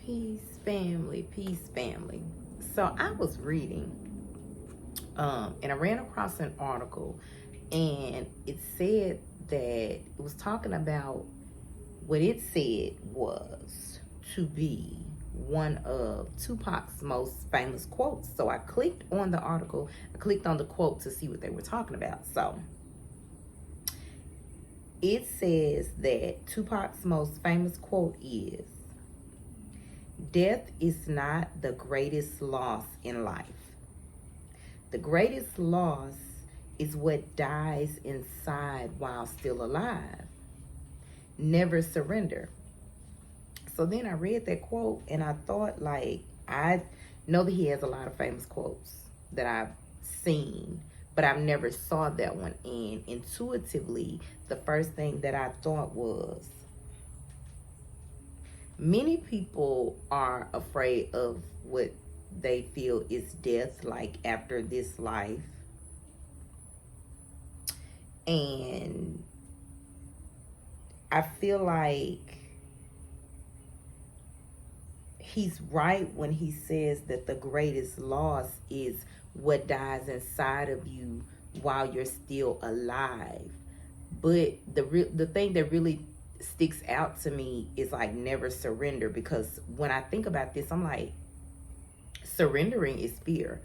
Peace, family. Peace, family. So I was reading, and I ran across an article, and it said that it was talking about what it said was to be one of Tupac's most famous quotes. So I clicked on the article, I clicked on the quote to see what they were talking about. So it says that Tupac's most famous quote is, "Death is not the greatest loss in life. The greatest loss is what dies inside while still alive. Never surrender." So then I read that quote and I thought, like, I know that he has a lot of famous quotes that I've seen, but I've never saw that one. And intuitively, the first thing that I thought was, many people are afraid of what they feel is death, like after this life. And I feel like he's right when he says that the greatest loss is what dies inside of you while you're still alive. But the thing that really sticks out to me is like never surrender, because when I think about this, I'm like, surrendering is fear.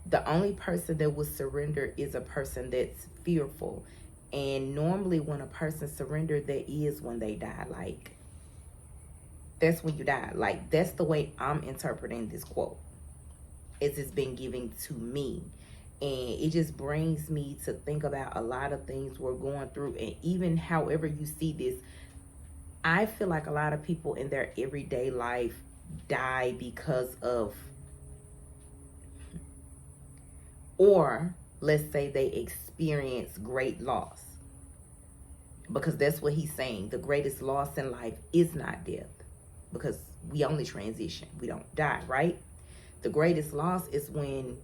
The only person that will surrender is a person that's fearful. And normally when a person surrenders, that is when they die. Like, that's when you die. Like, that's the way I'm interpreting this quote, as it's been given to me. And it just brings me to think about a lot of things we're going through. And even however you see this, I feel like a lot of people in their everyday life die because of, or let's say they experience great loss. Because that's what he's saying. The greatest loss in life is not death. Because we only transition. We don't die, right? The greatest loss is when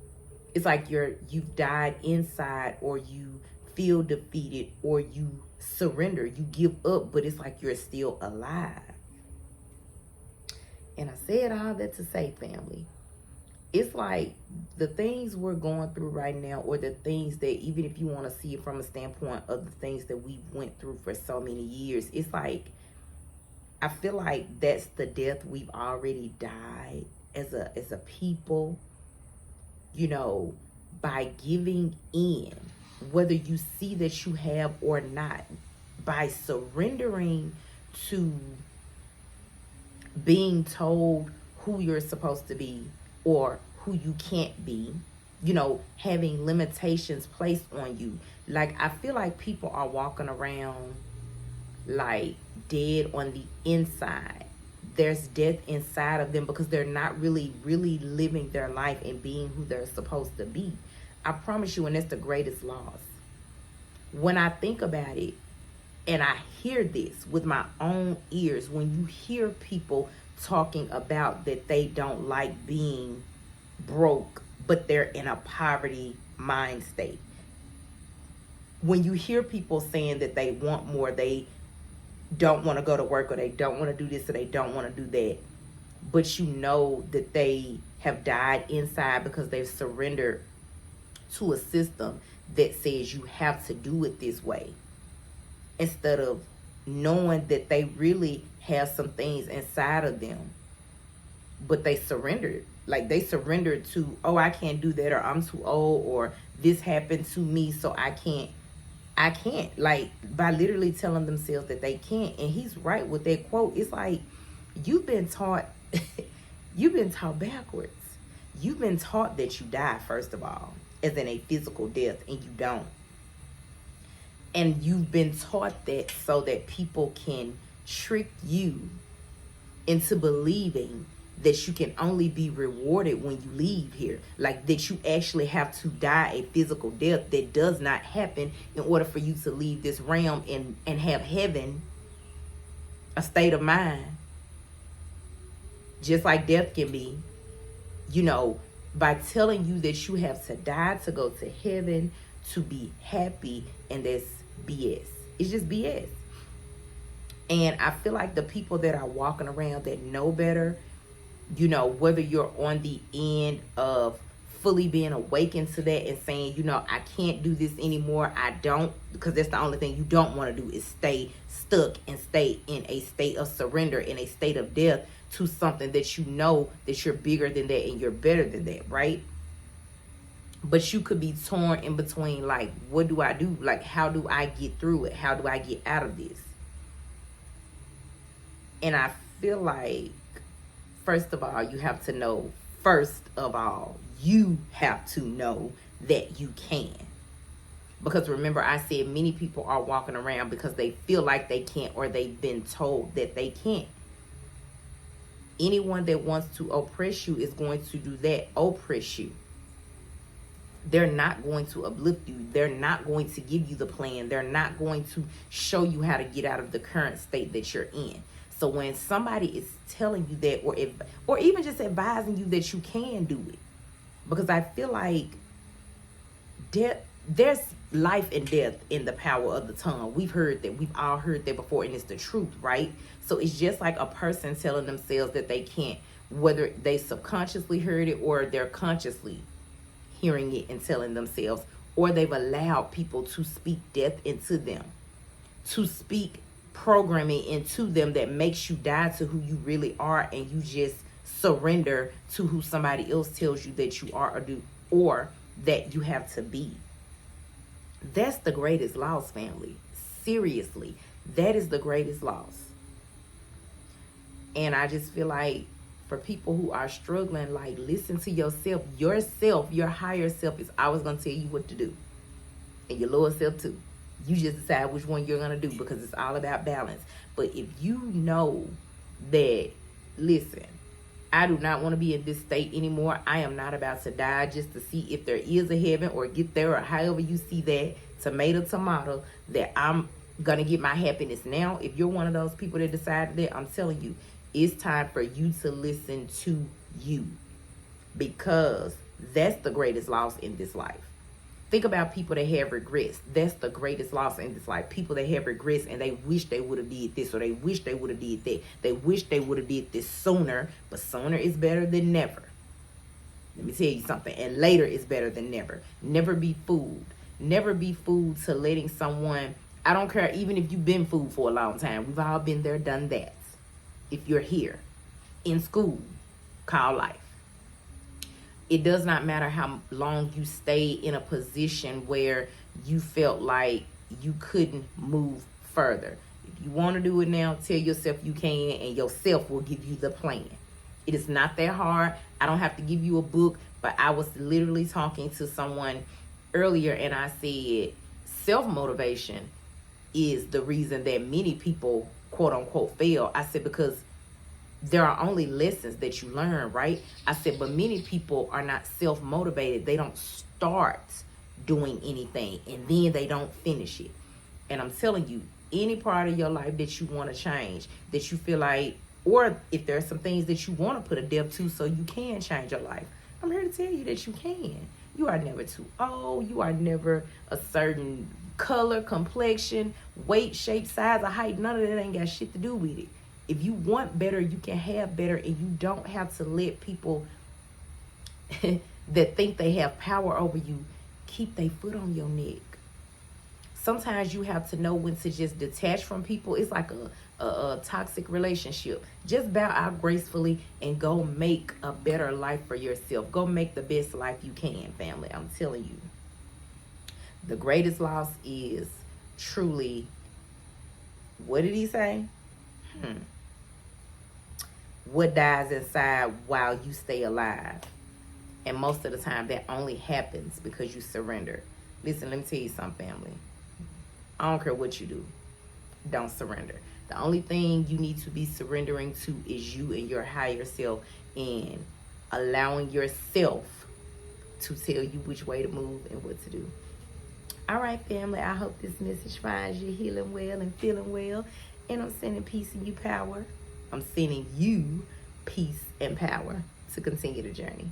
it's like you've died inside, or you feel defeated, or you surrender, you give up, but it's like you're still alive. And I said all that to say, family, it's like the things we're going through right now, or the things that, even if you want to see it from a standpoint of the things that we went through for so many years, it's like, I feel like that's the death we've already died as a people, you know, by giving in, whether you see that you have or not, by surrendering to being told who you're supposed to be or who you can't be, you know, having limitations placed on you. Like, I feel like people are walking around like dead on the inside. There's death inside of them because they're not really living their life and being who they're supposed to be. I promise you, and that's the greatest loss. When I think about it, and I hear this with my own ears, when you hear people talking about that they don't like being broke, but they're in a poverty mind state. When you hear people saying that they want more, they don't want to go to work, or they don't want to do this, or they don't want to do that, but you know that they have died inside because they've surrendered to a system that says you have to do it this way, instead of knowing that they really have some things inside of them, but they surrendered. Like, they surrendered to, oh, I can't do that, or I'm too old, or this happened to me, so I can't, like, by literally telling themselves that they can't. And he's right with that quote. It's like, you've been taught you've been taught backwards. You've been taught that you die, first of all, as in a physical death, and you don't. And you've been taught that so that people can trick you into believing that you can only be rewarded when you leave here. Like, that you actually have to die a physical death that does not happen in order for you to leave this realm and have heaven, a state of mind. Just like death can be, you know, by telling you that you have to die to go to heaven, to be happy, and that's BS. It's just BS. And I feel like the people that are walking around that know better, You know, whether you're on the end of fully being awakened to that and saying, you know, I can't do this anymore. I don't, because that's the only thing you don't want to do is stay stuck and stay in a state of surrender, in a state of death to something that you know that you're bigger than that and you're better than that, right? But you could be torn in between, like, what do I do? Like, how do I get through it? How do I get out of this? And I feel like, first of all, you have to know, you have to know that you can. Because remember, I said many people are walking around because they feel like they can't, or they've been told that they can't. Anyone that wants to oppress you is going to do that, oppress you. They're not going to uplift you. They're not going to give you the plan. They're not going to show you how to get out of the current state that you're in. So when somebody is telling you that, or even just advising you that you can do it, because I feel like there's life and death in the power of the tongue. We've all heard that before, and it's the truth, right? So it's just like a person telling themselves that they can't, whether they subconsciously heard it or they're consciously hearing it and telling themselves, or they've allowed people to speak death into them, to speak programming into them that makes you die to who you really are, and you just surrender to who somebody else tells you that you are, or do, or that you have to be. That's the greatest loss, family. Seriously, that is the greatest loss. And I just feel like, for people who are struggling, like, listen to yourself. Your higher self is always going to tell you what to do. And your lower self too. You just decide which one you're going to do, because it's all about balance. But if you know that, listen, I do not want to be in this state anymore. I am not about to die just to see if there is a heaven, or get there, or however you see that, tomato, that I'm going to get my happiness now. If you're one of those people that decided that, I'm telling you, it's time for you to listen to you, because that's the greatest loss in this life. Think about people that have regrets. That's the greatest loss in this life. People that have regrets and they wish they would have did this, or they wish they would have did that. They wish they would have did this sooner, but sooner is better than never. Let me tell you something. And later is better than never. Never be fooled. Never be fooled to letting someone, I don't care, even if you've been fooled for a long time. We've all been there, done that. If you're here in school, called life. It does not matter how long you stay in a position where you felt like you couldn't move further. If you want to do it now, tell yourself you can, and yourself will give you the plan. It is not that hard. I don't have to give you a book, but I was literally talking to someone earlier, and I said self-motivation is the reason that many people, quote unquote, fail. I said, because there are only lessons that you learn, right? I said, but many people are not self-motivated. They don't start doing anything, and then they don't finish it. And I'm telling you, any part of your life that you want to change, that you feel like, or if there are some things that you want to put a depth to so you can change your life, I'm here to tell you that you can. You are never too old. You are never a certain color, complexion, weight, shape, size, or height. None of that ain't got shit to do with it. If you want better, you can have better, and you don't have to let people that think they have power over you keep their foot on your neck. Sometimes you have to know when to just detach from people. It's like a toxic relationship. Just bow out gracefully and go make a better life for yourself. Go make the best life you can, family. I'm telling you. The greatest loss is truly, what did he say? What dies inside while you stay alive. And most of the time that only happens because you surrender. Listen, let me tell you something, family. I don't care what you do. Don't surrender. The only thing you need to be surrendering to is you and your higher self, and allowing yourself to tell you which way to move and what to do. All right, family. I hope this message finds you healing well and feeling well. And I'm sending peace and you power. I'm sending you peace and power to continue the journey.